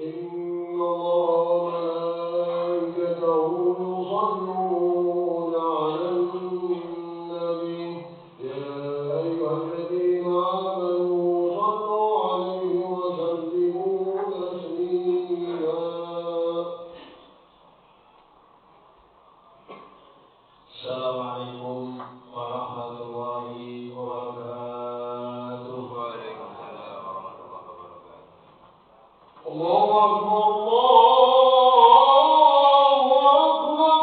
إن الله وملائكته يصلون على النبي يا أيها الذين آمنوا صلوا عليه وسلموا تسليما. السلام عليكم ورحمة الله وبركاته. وعليكم السلام ورحمة الله وبركاته. الله أكبر الله أكبر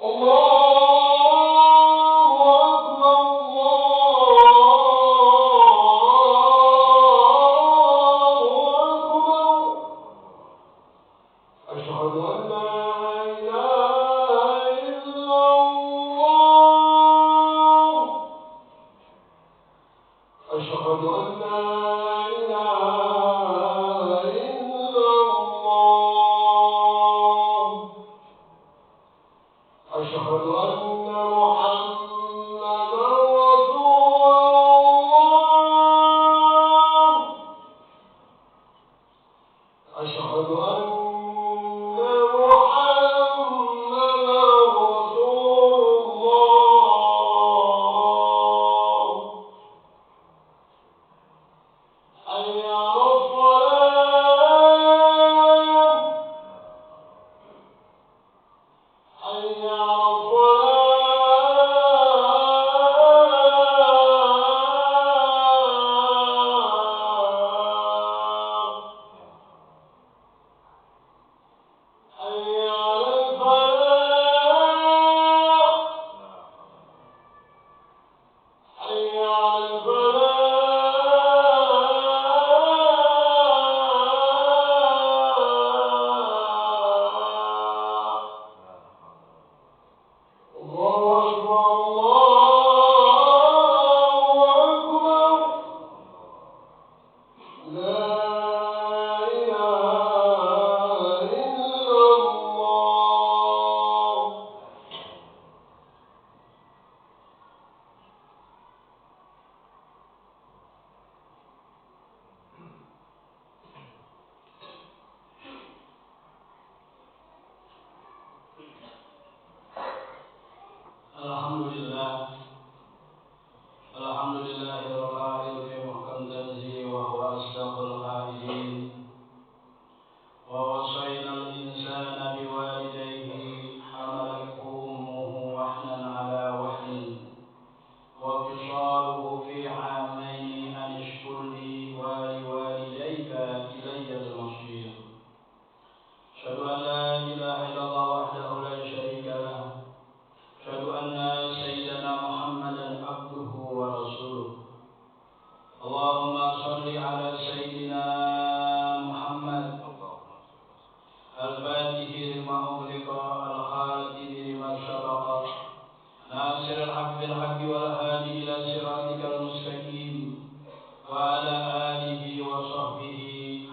الله أكبر الله أكبر. أشهد أن لا إله إلا الله. أشهد أن لا إله إلا الله. أشهد أن محمدا رسول الله. أشهد أن محمدا رسول الله. حي على الصلاة. حي على الصلاة. حي على الفلاح. حي على الفلاح. الله أكبر الله أكبر. لا إله إلا الله. الحمد لله القائل في محكم تنزيله وهو أصدق القائلين ووصينا الإنسان بوالديه حملته أمه وحنا على وحن وفصاله في عامين أن اشكر لي ولوالديك إلي المصير. أشهد أن لا إله إلا الله وحده لا شريك له. أشهد أن سيدنا محمدا عبده ورسوله. اللهم صل على سيدنا محمد الفاتح لما أغلق الخاتم لما سبق ناصر الحق بالحق والهادي إلى صراطك المستقيم وعلى آله وصحبه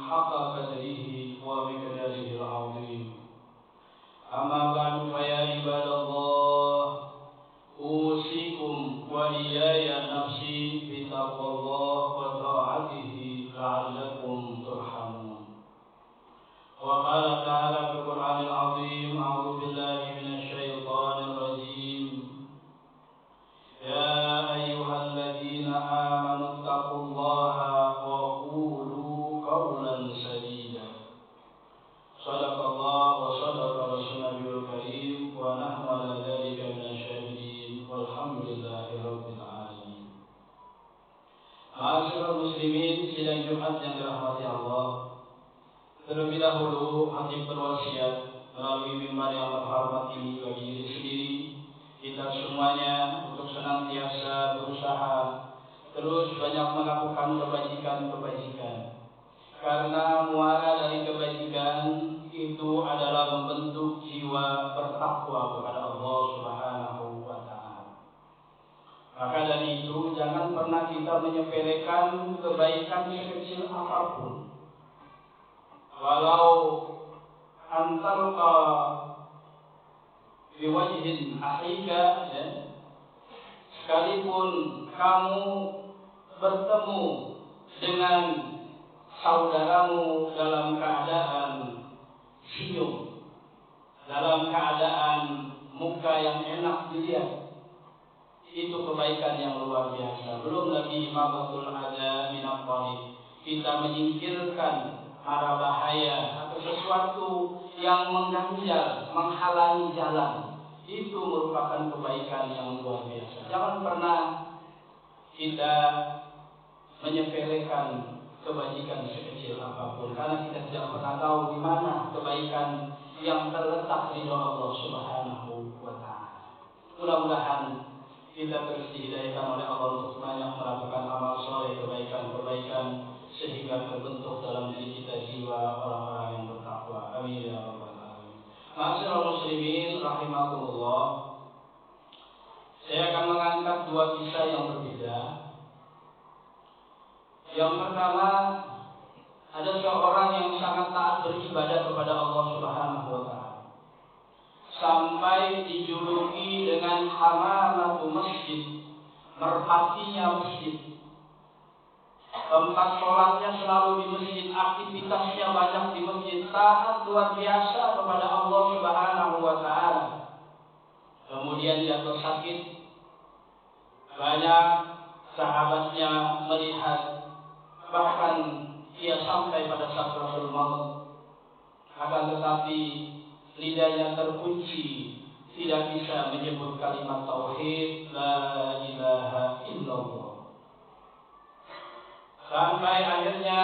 حق قدره ومقداره العظيم. أما بعد فيا عباد الله أوصيكم وإياي نفسي بتقوى الله وطاعته لعلكم ترحمون. وقال تعالى في القرآن العظيم أعوذ بالله من الشيطان الرجيم يا أيها الذين آمنوا اتقوا الله وقولوا قولا سديدا. صدق الله وصدق رسول النبي الكريم ونحن على ذلك من الشاهدين والحمد لله رب العالمين. Ma'asyiral muslimin, sidang Jumat yang dirahmati Allah. Terlebih dahulu khatib berwasiat melalui mimbar yang terhormat ini bagi diri sendiri, kita semuanya untuk senantiasa berusaha terus banyak melakukan kebajikan-kebajikan. Karena muara dari kebajikan itu adalah membentuk jiwa bertakwa kepada Allah Subhanahu wa Ta'ala. Maka dari itu jangan pernah kita menyepelekan kebaikan sekecil apapun. Walau antalqa biwajhin akhika, sekalipun kamu bertemu dengan saudaramu dalam keadaan senyum, dalam keadaan muka yang enak dilihat, itu kebaikan yang luar biasa. Belum lagi imatatul adza minat tariq, kita menyingkirkan mara bahaya atau sesuatu yang mengganjal, menghalangi jalan. Itu merupakan kebaikan yang luar biasa. Jangan pernah kita menyepelekan kebajikan sekecil apapun, karena kita tidak pernah tahu di mana kebaikan yang terletak ridho Allah Subhanahu wa taala. Mudah-mudahan kita terus dihidayahkan oleh Allah untuk banyak melakukan amal soleh, kebaikan-kebaikan, sehingga terbentuk dalam diri kita jiwa orang-orang yang bertakwa. Amin ya rabbal alamin. Ma'asyiral muslimin rahimakumullah. Saya akan mengangkat dua kisah yang berbeda. Yang pertama, ada seorang yang sangat taat beribadah kepada Allah Subhanahu wa taala, sampai dijuluki dengan hamamatu masjid, merpatinya masjid. Tempat sholatnya selalu di masjid, aktivitasnya banyak di masjid, taat luar biasa kepada Allah Subhanahu wa taala. Kemudian jatuh sakit, banyak sahabatnya melihat, bahkan ia sampai pada sakratul maut. Akan tetapi lidahnya terkunci, tidak bisa menyebut kalimat tauhid la ilaha illallah. Sampai akhirnya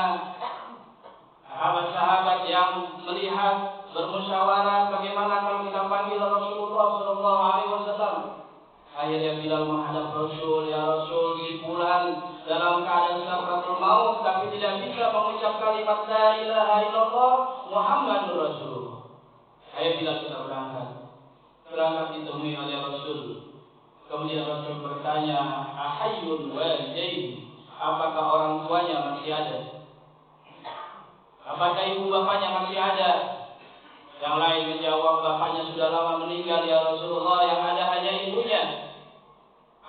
sahabat-sahabat yang melihat bermusyawarah bagaimana kalau kita panggil Rasulullah sallallahu alaihi wasallam. Akhirnya Bilal menghadap Rasul, ya Rasul, si fulan dalam keadaan sakratul maut tapi tidak bisa mengucap kalimat la ilaha illallah Muhammadur Rasulullah. Ayo Bilal, kita berangkat ditemui oleh Rasul. Kemudian Rasul bertanya, ahayyun walidain, apakah orang tuanya masih ada? Apakah ibu bapaknya masih ada? Yang lain menjawab, bapaknya sudah lama meninggal ya Rasulullah, yang ada hanya ibunya.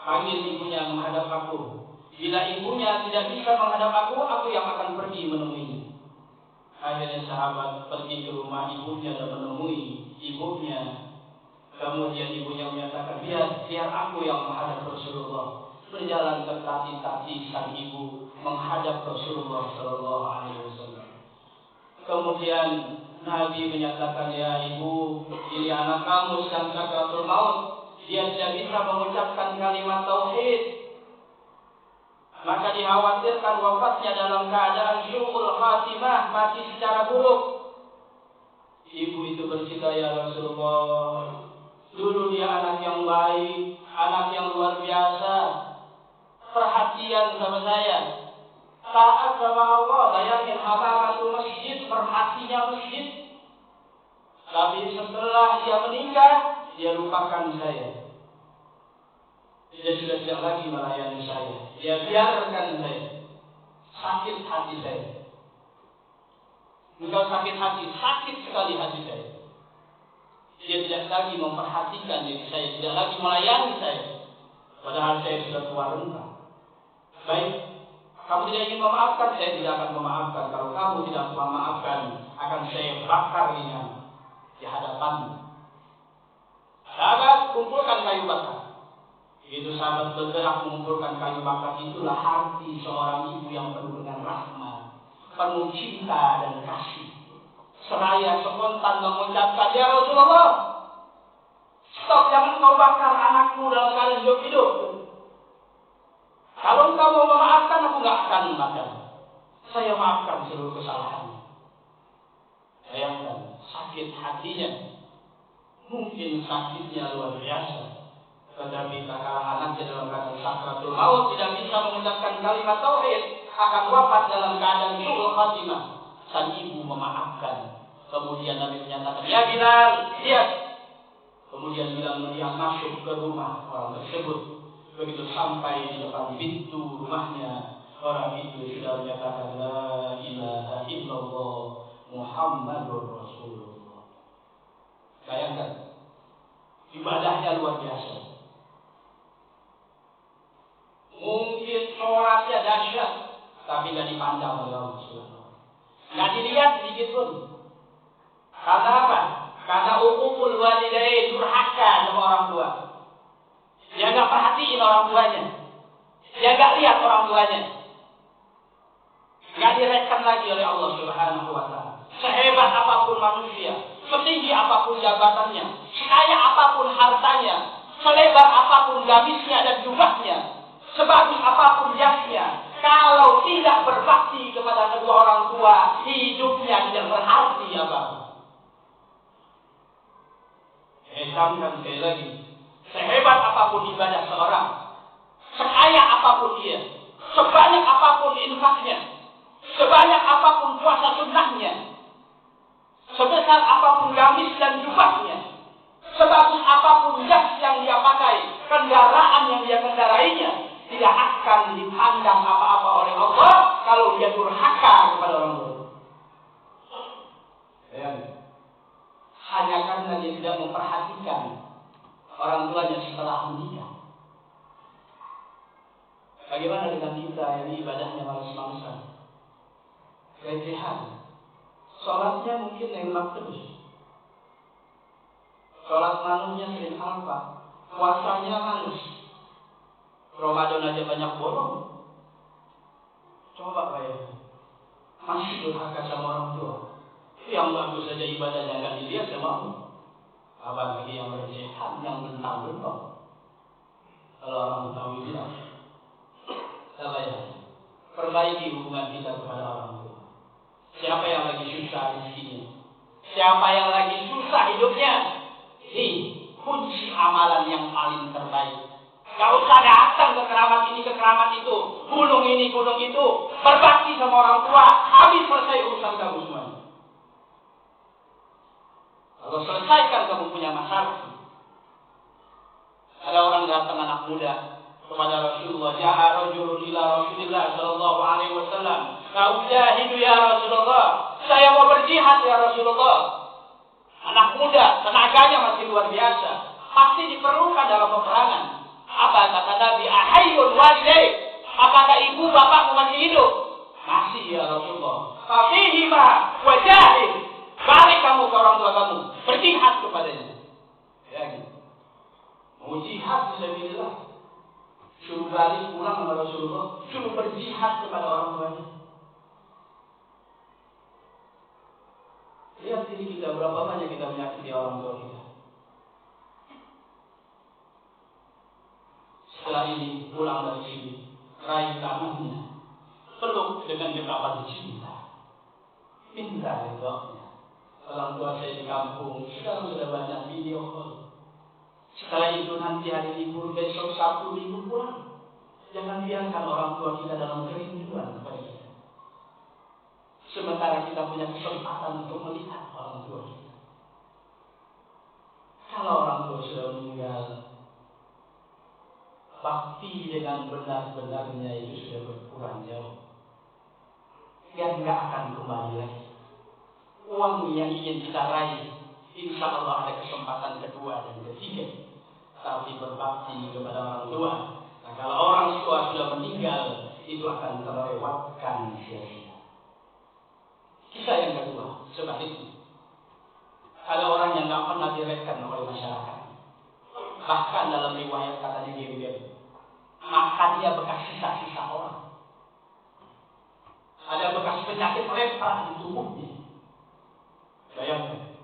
Panggil ibunya menghadap aku. Bila ibunya tidak bisa menghadap aku yang akan pergi menemuinya. Akhirnya sahabat pergi ke rumah ibunya dan menemui ibunya. Kemudian ibunya menyatakan, biar aku yang menghadap Rasulullah. Berjalan tertati-tati sang ibu menghadap Rasulullah sallallahu alaihi wasallam. Kemudian Nabi menyatakan, ya ibu, ini anak kamu sedang sakratul maut. Dia tidak bisa mengucapkan kalimat tauhid. Maka dikhawatirkan wafatnya dalam keadaan syu'ul khatimah, mati secara buruk. Ibu itu bercerita, ya Rasulullah, dulu dia anak yang baik, anak yang luar biasa, perhatian sama saya, taat sama Allah. Bayangin, hamamatu masjid, perhatinya masjid. Tapi setelah dia meninggal, dia lupakan saya. Dia sudah tidak lagi melayani saya. Dia biarkan saya. Sakit hati saya. Bukan sakit hati, sakit sekali hati saya. Dia tidak lagi memperhatikan diri saya, tidak lagi melayani saya. Padahal saya sudah tua renta. Baik, kamu tidak ingin memaafkan, saya tidak akan memaafkan. Kalau kamu tidak memaafkan, akan saya bakar ringan di hadapanmu. Sahabat, kumpulkan kayu bakar. Itu sahabat bergerak mengumpulkan kayu bakar. Itulah hati seorang ibu yang penuh dengan rahmat, penuh cinta dan kasih. Seraya spontan mengucapkan, ya Rasulullah, stop, jangan kau bakar anakmu dalam keadaan hidup. Kalau engkau mau memaafkan, aku nggak akan memaafkan. Saya maafkan seluruh kesalahannya. Bayangkan sakit hatinya. Mungkin sakitnya luar biasa. Tetapi tak kalah anaknya dalam keadaan sakratul maut, tidak bisa mengucapkan kalimat tauhid, akan wafat dalam keadaan syu'ul khatimah. Sang ibu memaafkan. Kemudian Nabi menyatakan, ya Bilal, lihat. Kemudian Bilal melihat masuk ke rumah orang tersebut. Begitu sampai di depan pintu rumahnya, orang itu sudah menyatakan, la ilaha illallah Muhammadur Rasulullah. Bayangkan, ibadahnya luar biasa. Mungkin sholatnya dahsyat, tapi tidak dipandang oleh Allah Subhanahu. Nggak dilihat sedikit pun. Karena apa? Karena uququl walidain, durhaka sama orang tua. Dia nggak perhatiin orang tuanya. Dia nggak lihat orang tuanya. Nggak direkan lagi oleh Allah Subhanahu wa Ta'ala. Sehebat apapun manusia, setinggi apapun jabatannya, sekaya apapun hartanya, selebar apapun gamisnya dan jubahnya, sebagus apapun jasnya, kalau tidak berbakti kepada kedua orang tua, hidupnya tidak berarti apa-apa. Camkan sekali lagi, sehebat apapun ibadah seorang, sekaya apapun dia, sebanyak apapun infaknya, sebanyak apapun puasa sunnahnya, sebesar apapun gamis dan jubahnya, sebagus apapun jas yang dia pakai, kendaraan yang dia kendarainya, tidak akan dipandang apa-apa oleh Allah kalau dia durhaka kepada orang tua. Hanya karena dia tidak memperhatikan orang tuanya setelah menikah. Bagaimana dengan kita yang ibadahnya malas-malasan, recehan, sholatnya mungkin nembak terus, sholat malamnya sering alfa, puasanya males, Ramadan aja banyak bolong. Coba bayangkan, masih durhaka sama orang tua. Yang bagus saja ibadahnya nggak dilihat sama Allah. Apalagi yang recehan, yang bentang-bentang. Kalau orang tahu bilang, apa ya? Perbaiki hubungan kita kepada orang tua. Siapa yang lagi susah rezekinya? Siapa yang lagi susah hidupnya? Kunci amalan yang paling terbaik. Gak usah datang ke keramat ini, ke keramat itu, gunung ini, gunung itu, berbakti sama orang tua, habis selesai urusan kamu semuanya. Kalau selesaikan kamu punya masalah. Ada orang datang anak muda kepada Rasulullah, ja'a rajulun ila Rasulillah sallallahu alaihi wasallam, "Ujahidu ya Rasulullah, saya mau berjihad ya Rasulullah." Anak muda, tenaganya masih luar biasa, pasti diperlukan dalam peperangan. Apa kata Nabi? Ahayyun walidai, apakah ibu bapakmu masih hidup? Masih ya Rasulullah. Fafihima wajahid, balik kamu ke orang tua kamu, berjihad kepadanya. Ya gitu. Mau jihad fisabilillah, suruh balik pulang sama Rasulullah, suruh berjihad kepada orang tuanya. Lihat diri kita, berapa banyak kita menyakiti orang tua kita. Setelah ini pulang dari sini, raih tangannya, peluk dengan dekapan cinta, minta ridhonya. Orang tua saya di kampung, sekarang sudah banyak video call. Setelah itu nanti hari libur, besok Sabtu libur pulang. Jangan biarkan orang tua kita dalam kerinduan kepada kita. Sementara kita punya kesempatan untuk melihat orang tua kita. Kalau orang tua sudah meninggal, bakti dengan benar-benarnya itu sudah berkurang jauh. Dan nggak akan kembali lagi. Uang yang ingin kita raih, insya Allah ada kesempatan kedua dan ketiga. Tapi berbakti kepada orang tua. Nah, kalau orang tua sudah meninggal, itu akan terlewatkan sia-sia. Kisah yang kedua, sebaliknya. Ada orang yang nggak pernah direken oleh masyarakat. Bahkan dalam riwayat katanya gini, makannya bekas sisa-sisa orang. Ada bekas penyakit lepra di tubuhnya. Bayangkan.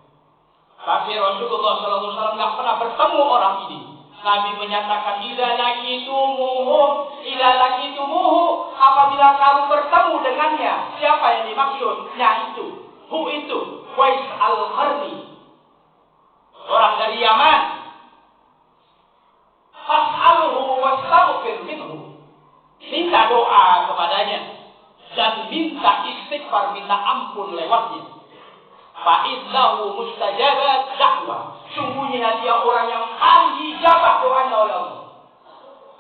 Tapi Rasulullah SAW nggak pernah bertemu orang ini. Nabi menyatakan, idza lakitumuhu, apabila kamu bertemu dengannya. Siapa yang dimaksud? Itu. Itu. Wais al-Qarni. Orang dari Yaman. Fas'alhu wastaghfir minhu. Minta doa kepadanya dan minta istighfar, minta ampun lewatnya. Fa'idlahu mustajabat da'wah. Sungguhnya dia orang yang paling dijabah doanya oleh Allah.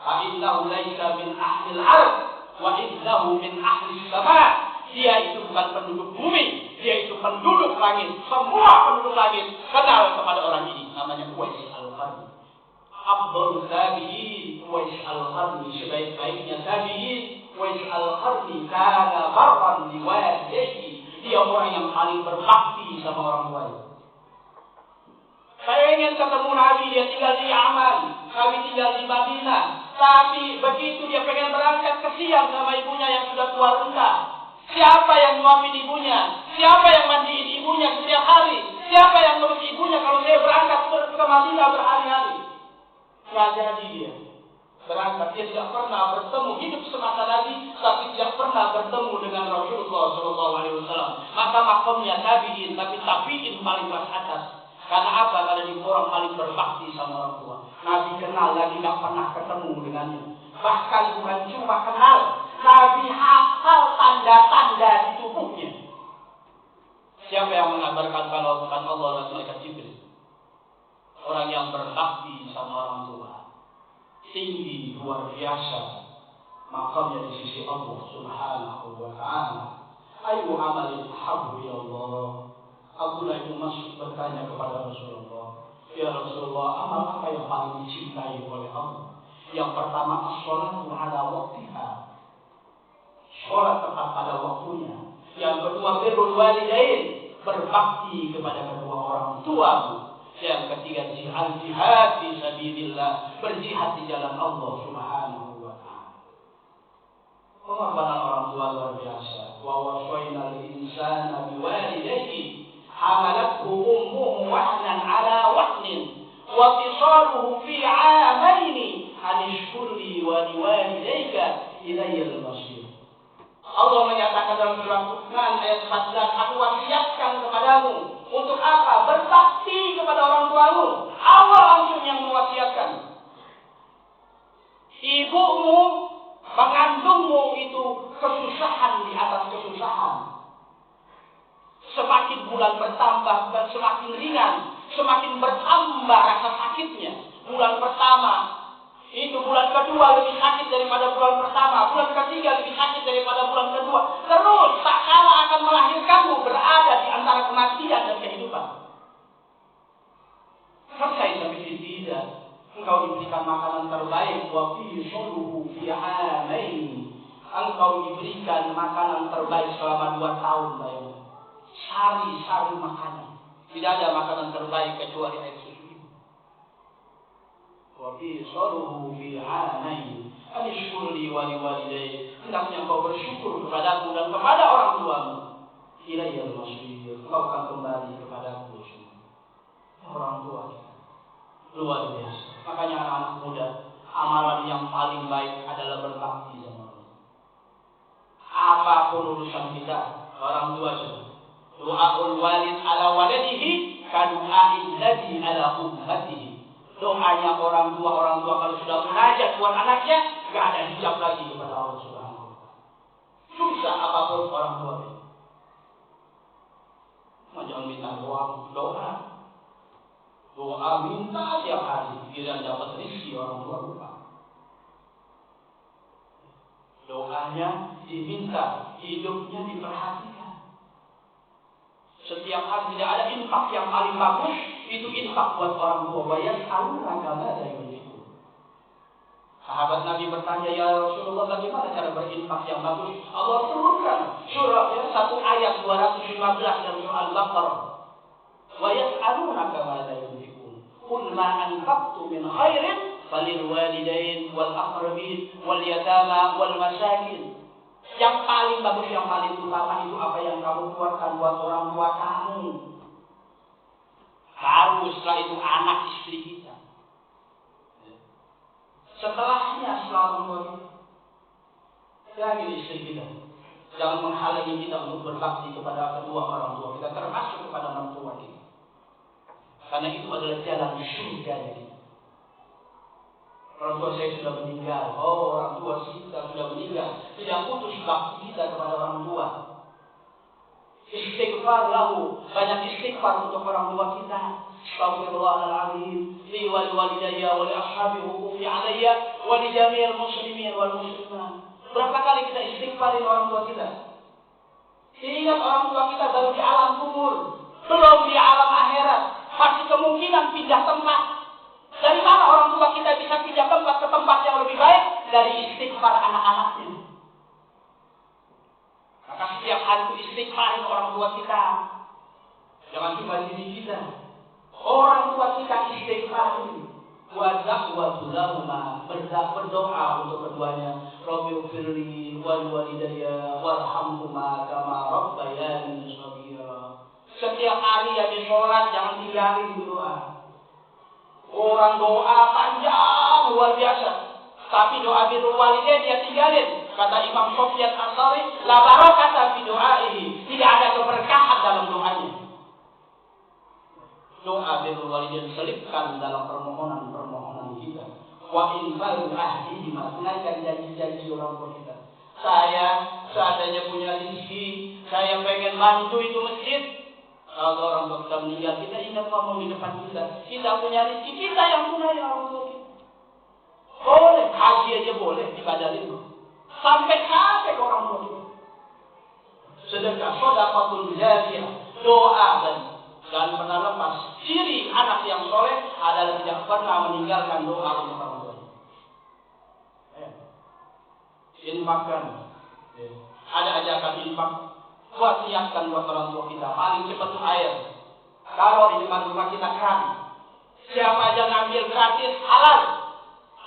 Fa'idlahu laisa min ahlil ard wa idlahu min ahlis sama. Dia itu bukan penduduk bumi, dia itu penduduk langit. Semua penduduk langit kenal kepada orang ini. Namanya Uwais al-Qarni. Abdul tabi'in, Uwais al-Qarni, sebaik-baiknya tabi'in. Uwais al-Qarni kana barran liwalidayhi. Dia dia orang yang paling berbakti sama orang tuanya. Saya ingin ketemu Nabi, dia tinggal di Yaman, Nabi tinggal di Madinah. Tapi begitu dia pengen berangkat, kesian sama ibunya yang sudah tua renta. Siapa yang nyuapin ibunya? Siapa yang mandiin ibunya setiap hari? Siapa yang ngurus ibunya kalau saya berangkat ke Madinah berhari-hari? Nggak jadi dia berangkat. Dia tidak pernah bertemu, hidup semasa Nabi, tapi tidak pernah bertemu dengan Rasulullah SAW. Maka makamnya tabiin, tapi tabiin paling atas. Karena apa? Karena dia orang paling berbakti sama orang tua. Nabi kenal lagi, nggak pernah ketemu dengannya. Bahkan bukan cuma kenal, Nabi hafal tanda-tanda di tubuhnya. Siapa yang mengabarkan kalau bukan Allah dan malaikat Jibril? Orang yang berbakti sama orang tua, tinggi luar biasa makamnya di sisi Allah Subhanahu wa Ta'ala. Ayu amalin habbu ya Allah. Abdullah bin Mas'ud bertanya kepada Rasulullah, ya Rasulullah, amal apa yang paling dicintai oleh Allah? Yang pertama, as-sholatu ala waqtiha, sholat tepat pada waktunya. Yang kedua, birrul walidain, berbakti kepada kedua orang tua. Yang ketiga, jihad fi sabilillah, berjihad di jalan Allah Subhanahu wa Ta'ala. Pengorbanan orang tua luar biasa. Wa wasainal insana biwalidayhi hamalathu ummuhu wahnan ala wahnin wa fisaluhu fi 'amaini an ishkur li wa liwalidayka ilayal masir. Allah menyatakan dalam surah Luqman ayat 14, aku wasiatkan kepadamu untuk apa? Berbakti kepada orang tuamu. Allah langsung yang mewasiatkan. Ibumu mengandungmu itu kesusahan di atas kesusahan. Semakin bulan bertambah dan semakin ringan, semakin bertambah rasa sakitnya. Bulan pertama, itu bulan kedua lebih sakit daripada bulan pertama, bulan ketiga lebih sakit daripada bulan kedua. Terus tak kalah akan melahirkanmu berada di antara kematian dan kehidupan. Selesai sampai tidak. Engkau diberikan makanan terbaik, wa fi suluhu fi 'amain. Engkau diberikan makanan terbaik selama 2 tahun, bayangkan. Sari-sari makanan. Tidak ada makanan terbaik kecuali air susu ibu. Wa fi suluhu fi 'amain. Anishkur li wa liwalidayk. Hendaknya engkau bersyukur kepadaku dan kepada orang tuamu. Ilayal masir. Engkau akan kembali kepadaku semua. Orang tua luar biasa. Makanya anak-anak muda, amalan yang paling baik adalah berbakti sama Allah. Apapun urusan kita, orang tua sudah. Doaul walid ala waladihi kadu'ail ladzi ala ummatihi. Doanya orang tua kalau sudah munajat buat anaknya, enggak ada hijab lagi kepada Allah Subhanahu wa Ta'ala. Susah apapun orang tua itu. Jangan minta doa. Doa minta tiap hari, kira dapat rezeki orang tua lupa. Doanya diminta, hidupnya diperhatikan. Setiap hari tidak ada infak yang paling bagus, itu infak buat orang tua. Bayar alunaka madza yunfiqun. Sahabat Nabi bertanya, ya Rasulullah, bagaimana cara berinfak yang bagus? Allah turunkan surah satu ayat 215 dalam surah Al-Baqarah. Wa yas'alunaka madza yunfiqun. Qul ma anfaqtum min khairin falil walidain wal aqrabin wal yatama wal masakin. Yang paling bagus, yang paling utama itu apa yang kamu keluarkan buat orang tua kamu. Baru setelah itu anak istri kita. Setelahnya setelah orang tua kita. Lagi istri kita. Jangan menghalangi kita untuk berbakti kepada kedua orang tua kita, termasuk kepada mertua kita. Karena itu adalah jalan surga kita. Orang tua saya sudah meninggal. Oh, orang tua kita sudah meninggal. Tidak putus bakti kita kepada orang tua. Istighfar lahu. Banyak istighfar untuk orang tua kita. Astaghfirullahaladzim. Li wa li walidayya wa li ashabi hukufi alayya wa li jami'il muslimin wal muslimat. Berapa kali kita istighfarin orang tua kita? Ingat orang tua kita baru di alam kubur, belum di alam akhirat. Masih kemungkinan pindah tempat. Dari mana orang tua kita bisa pindah tempat ke tempat yang lebih baik? Dari istighfar anak-anaknya. Maka setiap hari itu istighfarin orang tua tua kita. Jangan cuma diri kita. Orang tua kita istighfari. Wa da'watu lahuma, berdoa untuk keduanya. Rabbighfirli wal walidayya warhamhuma kama rabbayani shaghira. Setiap hari habis sholat jangan tinggalin doa. Orang doa panjang luar biasa, tapi doa birrul walidain dia tinggalin. Kata Imam Sufyan Ats-Tsauri, la barakata fi du'aihi, tidak ada keberkahan dalam doanya. Doa birrul walidain selipkan dalam permohonan kita. Wa infal ahdihi, tunaikan janji-janji orang tua kita. Saya seandainya punya rezeki, saya pengen bantu itu masjid. Kalau orang tua kita meninggal, kita ingat ngomong di depan kita. Kita punya rezeki, kita yang tunai orang tua kita. Boleh, haji aja boleh dibadalin. Sampai ke orang tua kita. Sedekah, shadaqatul jariyah, doa dan pernah lepas. Ciri anak yang soleh adalah tidak pernah meninggalkan doa untuk orang tua. Infakkan. Ada ajakan infak. Wasiatkan buat orang tua kita. Paling cepat itu air. Kalau di depan rumah kita keran, siapa aja ngambil gratis halal,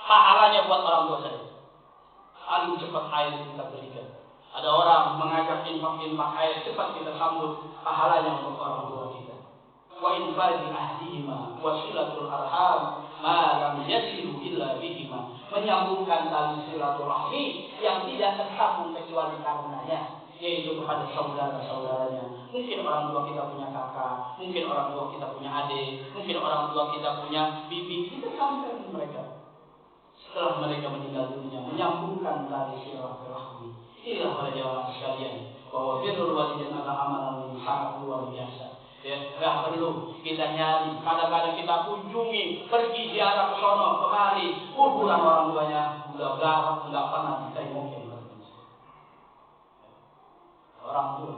pahalanya buat orang tua saya. Paling cepat air kita berikan. Ada orang mengajak infak air, cepat kita sambut, pahalanya untuk orang tua kita. Wa infadi ahdihima wasilatul arham ma lam yasilu illa bihima, menyambungkan tali silaturahmi yang tidak tersambung kecuali karenanya, yaitu kepada saudara-saudaranya. Mungkin orang tua kita punya kakak, mungkin orang tua kita punya adik, mungkin orang tua kita punya bibi, kita sampaikan mereka. Setelah mereka meninggal dunia, menyambungkan tali silaturahmi. Inilah para jamaah sekalian, bahwa birrul walidain adalah amalan yang sangat luar biasa. Ya, nggak perlu kita nyari. Kadang-kadang kita kunjungi, pergi ziarah ke sono kemari, kuburan orang tuanya udah garap, nggak pernah ditengokin. Orang tua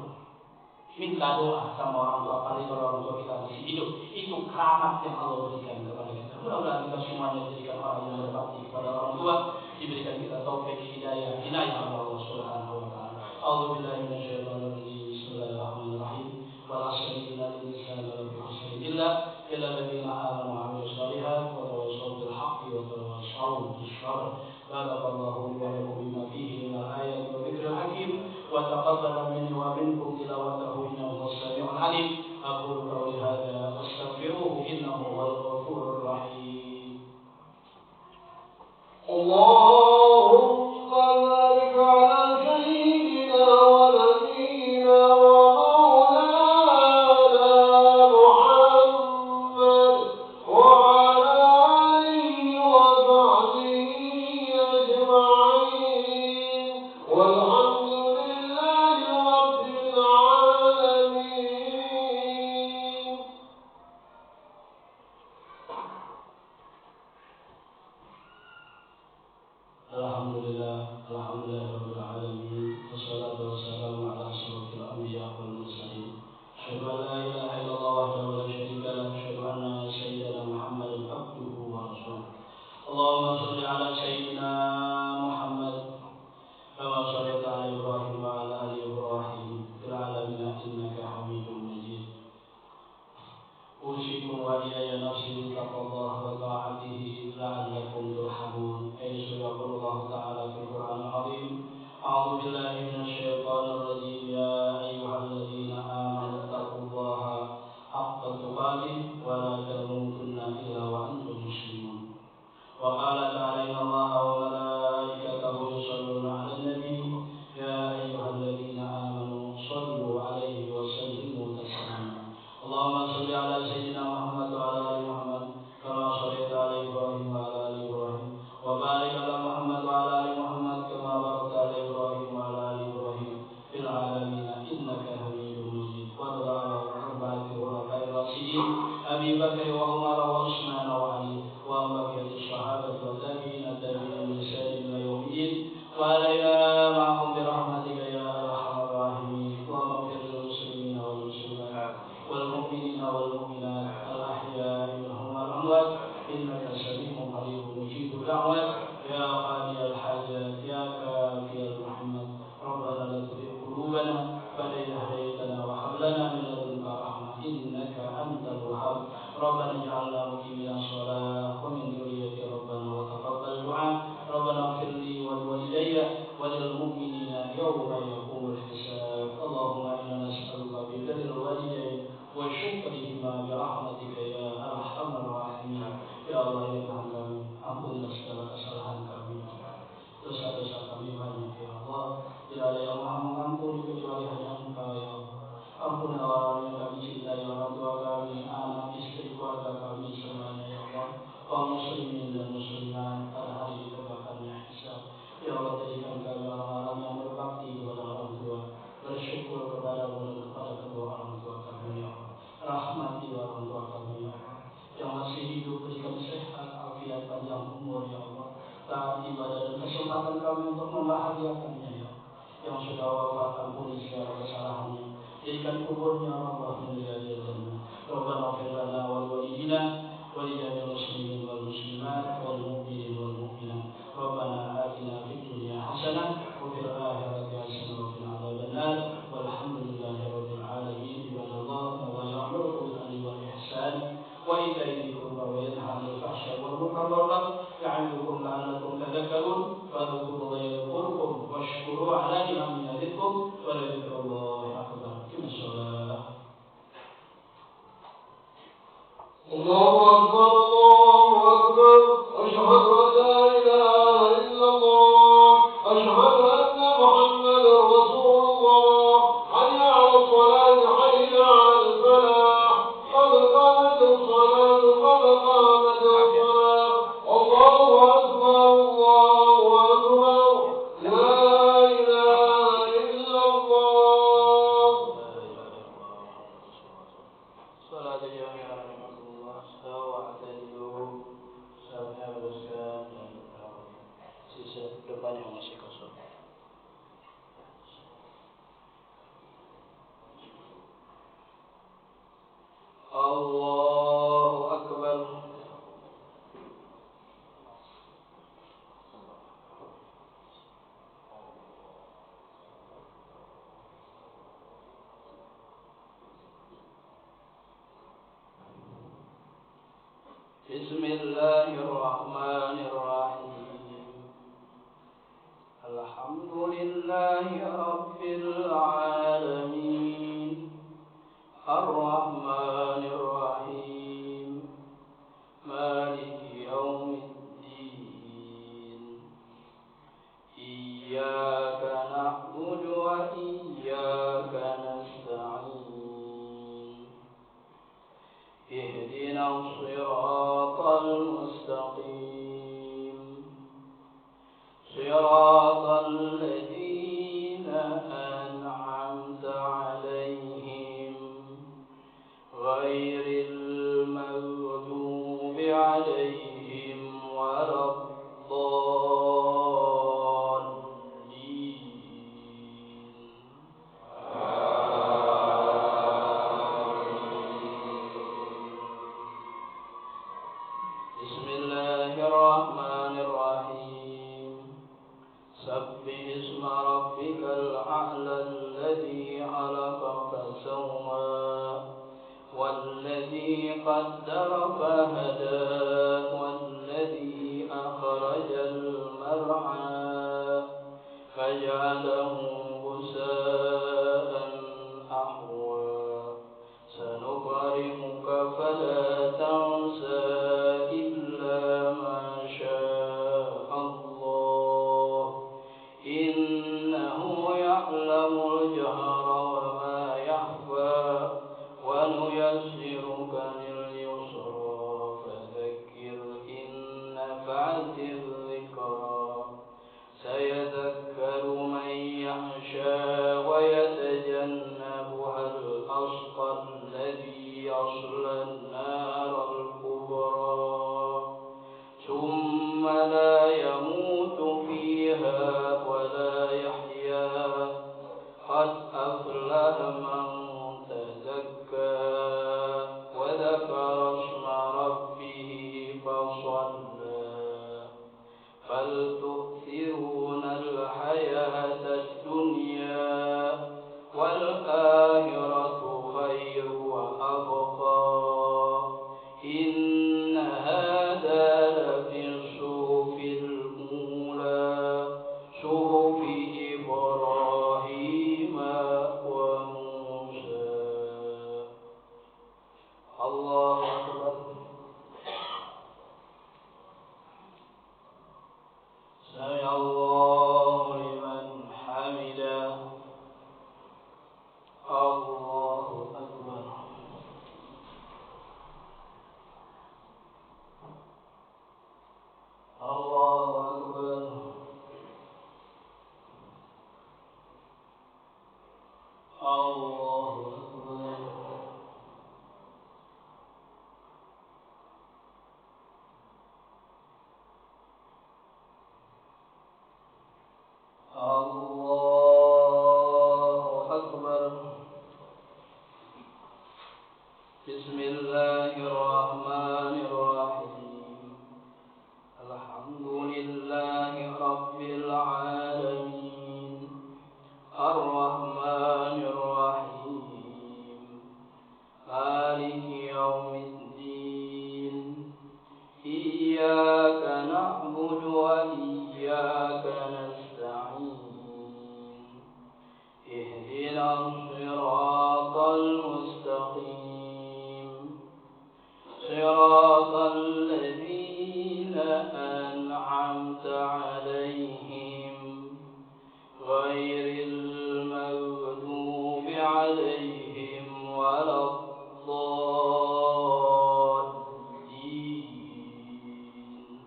minta doa sama orang tua, paling orang tua kita masih hidup, itu keramat yang Allah berikan kepada kita. Mudah-mudahan kita semuanya dijadikan orang yang berbakti kepada orang tua, diberikan kita taufik hidayah Allah Subhanahu wa taala. A'udzubillahi minasyaitonir rajim. Bismillahirrahmanirrahim. Wal 'asri innal insana lafi khusr illa alladziina aamanu wa 'amilus shalihaati wa tawassaw bil haqqi wa tawassaw bis sabr. Barakallahu li wa lakum bima fihi minal ayati wa dzikril hakim. وتقبل مني ومنكم تلاوته إنه هو السميع العليم. أقول قولي هذا واستغفروه إنه هو الغفور الرحيم. اللهم بارك على سيدنا ونبينا ومولانا محمد وعلى آله وصحبه أجمعين. والحمد ربنا لا تزغ قلوبنا بعد إذ هديتنا وهب لنا يوم يقوم الحساب. اللهم إنا نسألك ببر الوالدين وشكرهما برحمتك ya arhamar rahimin. Ya Allah, ya Tuhan kami, ampunilah segala kesalahan kami ya Allah. Dosa-dosa kami banyak ya Allah. Tidak ada yang maha mengampuni kecuali hanya Engkau ya Allah. Ampuni orang-orang yang kami cintai, orang tua kami, anak, istri, keluarga kami semuanya ya Allah. Kaum muslimin dan muslimat pada hari ditegakkannya hisab. Ya Allah, jadikan kami orang-orang yang berbakti kepada orang tua, bersyukur kepadamu dan kepada kedua orang tua kami ya Allah. Rahmati orang tua kami ya Allah. Yang masih hidup berikan sehat, afiat, panjang umur ya Allah. Taat ibadah dan kesempatan kami untuk membahagiakannya ya Allah. Yang sudah wafat, ampuni segala kesalahannya, jadikan kuburnya raudhah min riyadil jannah. Rabbana ighfir lana wa liwalidina wa li jami'il muslimin wal muslimat wal mu'minin wal mu'minat. Rabbana atina fid dunya hasanah wa fil akhirati hasanah wa qina adzabannar. Walhamdulillahi rabbil alamin. Ibadallah, innallaha ya'murukum bil adli wal ihsan wa ita'i dzil qurba wa yanha 'anil fahsya'i wal munkar wal baghi ya'idukum la'allakum tadhakkarun. Fadhkurullaha yadhkurkum washkuru 'ala ni'amihi yazidkum wa la dzikrullahi akbar. Qimis shalah. الله أكبر الله أكبر أشهد أن لا إله إلا الله أشهد أن محمد رسول الله حي على الصلاة حي على الفلاح قد قامت الصلاة قد قامت الصلاة الله أكبر الله أكبر لا إله إلا الله. Salat jami'an rahmatullah wa'tadilu. Salatnya luruskan dan sisa depan yang masih kosong. Allahu Akbar. Bismillahirrahmanirrahim. Alhamdulillahi rabbil alamin. Ar-Rahmanir Rahim. Maliki yaumiddin. Iyyaka na'budu wa iyyaka nasta'in. اهدنا الصراط المستقيم صراط الذين أنعمت عليهم غير المغضوب عليهم ولا الضالين. Bismillahirrahmanirrahim. Sabbih isma rabbikal a'la alladhi khalaqa fasawwa والذي قدر فهدى والذي أخرج المرعى فجعله غثاء أحوى سنقرئك فلا تنسى إلا ما شاء الله إنه يعلم الجهر وما يخفى ونيسرك لليسرى فذكر إن نفعت الذكرى سيذكر من يخشى ويتجنبها الأشقى الذي يصلى النار الكبرى ثم لا يموت فيها ولا يحيا قد أفلح من وذكر اسم ربه فصلى بل تؤثرون الحياة الدنيا والآخرة خير وأبقى إن هذا لفي الصحف الأولى صحف إبراهيم حمده الله أكبر الله أكبر الله أكبر الله أكبر بسم الله الرحمن الرحيم الحمد لله رب العالمين الرحمن الرحيم مالك يوم الدين إياك نعبد وإياك نستعين اهدنا الصراط المستقيم صراط الذين أنعمت عليهم غير المغضوب عليهم ولا الضالين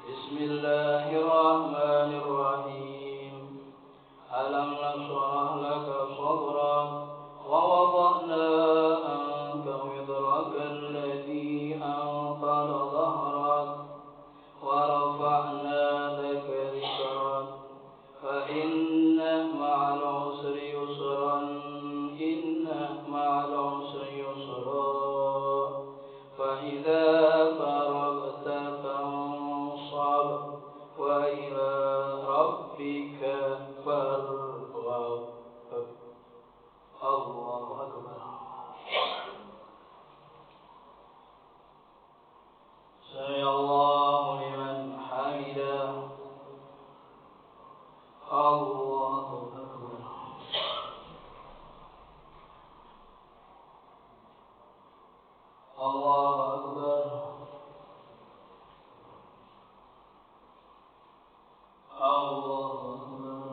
بسم الله الرحمن الرحيم ألم نشرح لك صدرك ووضعنا عنك وزرك الذي أنقض ظهرك ورفعنا لك ذكرك فإن مع العسر يسرا إن مع العسر يسرا فإذا فرغت فانصب وإلى ربك فارغب الله أكبر سمع الله لمن حمده الله أكبر الله أكبر الله أكبر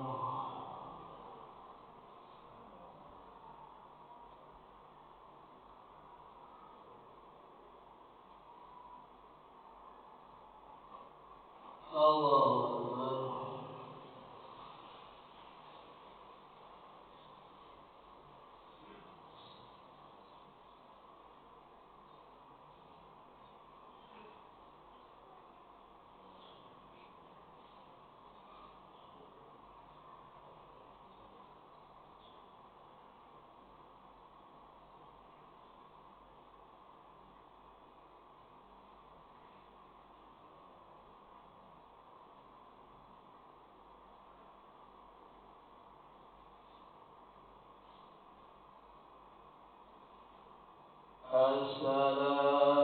الله أكبر السلام